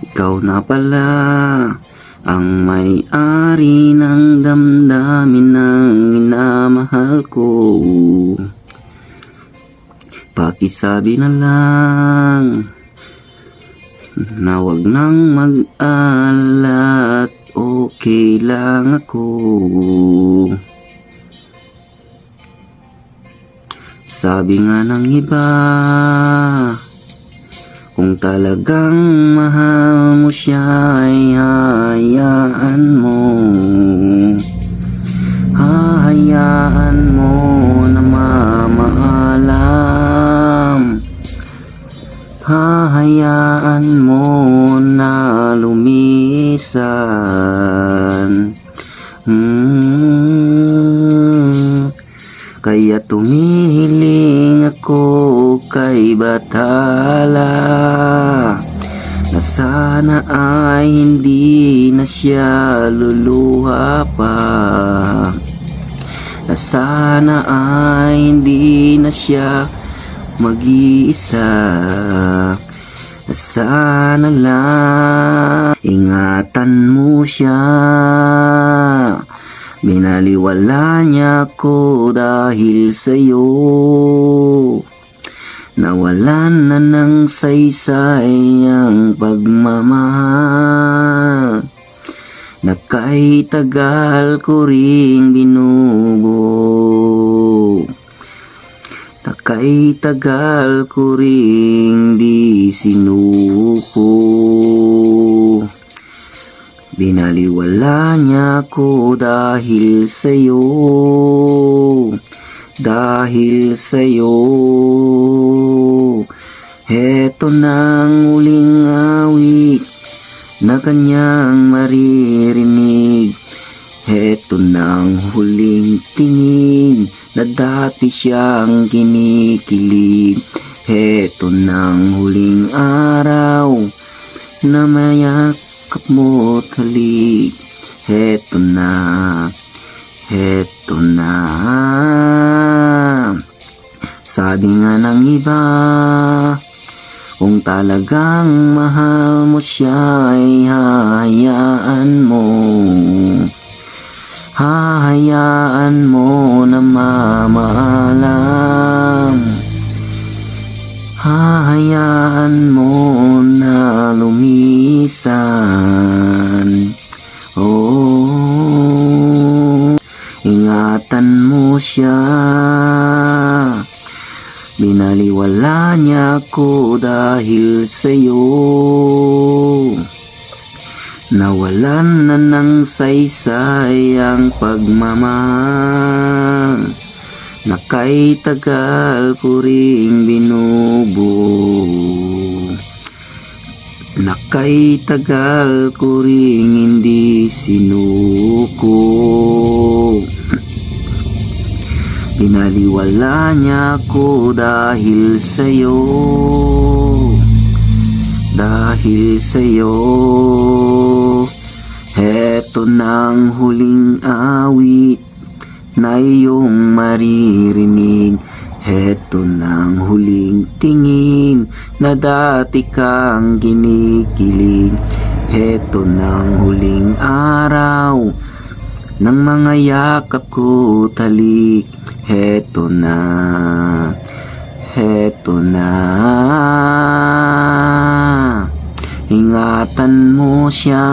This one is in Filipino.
Ikaw na pala ang may-ari ng damdamin ng minamahal ko. Pakisabi na lang na wag nang mag-alala at okay lang ako. Sabi nga ng iba, kung talagang mahal mo siya ay hayaan mo. Hayaan mo na mamaalam. Hayaan mo na lumisan. Kaya tumihiling ako kay Bathala na sana ay hindi na siya luluha pa, na sana ay hindi na siya mag-iisa, na sana lang ingatan mo siya. Binaliwala niya ko dahil sa'yo, nawalan na ng saysay ang pagmamahal na kahit tagal ko ring binubuo, na kahit tagal ko ring di sinuko. Binaliwala niya ko dahil sa'yo, dahil sa'yo. Heto nang uling awit na kanyang maririnig. Heto nang huling tingin na dati siyang kinikilig. Heto nang huling araw na mayak mo talik. Heto na, heto na. Sabi nga ng iba, kung talagang mahal mo siya ay hayaan mo. Hayaan mo na mamaalam. Hayaan mo na lumisan. Oh, ingatan mo siya. Binaliwala niya ko dahil sa'yo, nawalan na ng saysay ang pagmamahal na kay tagal ko ring binubuo, na kay tagal ko ring hindi sinuko. Binaliwala niya ko dahil sa'yo, dahil sa'yo. Heto nang huling awit na iyong maririnig. Heto nang huling tingin na dati kang kinikilig. Heto nang huling araw ng mga yakap ko talik. Heto na, heto na. Ingatan mo siya.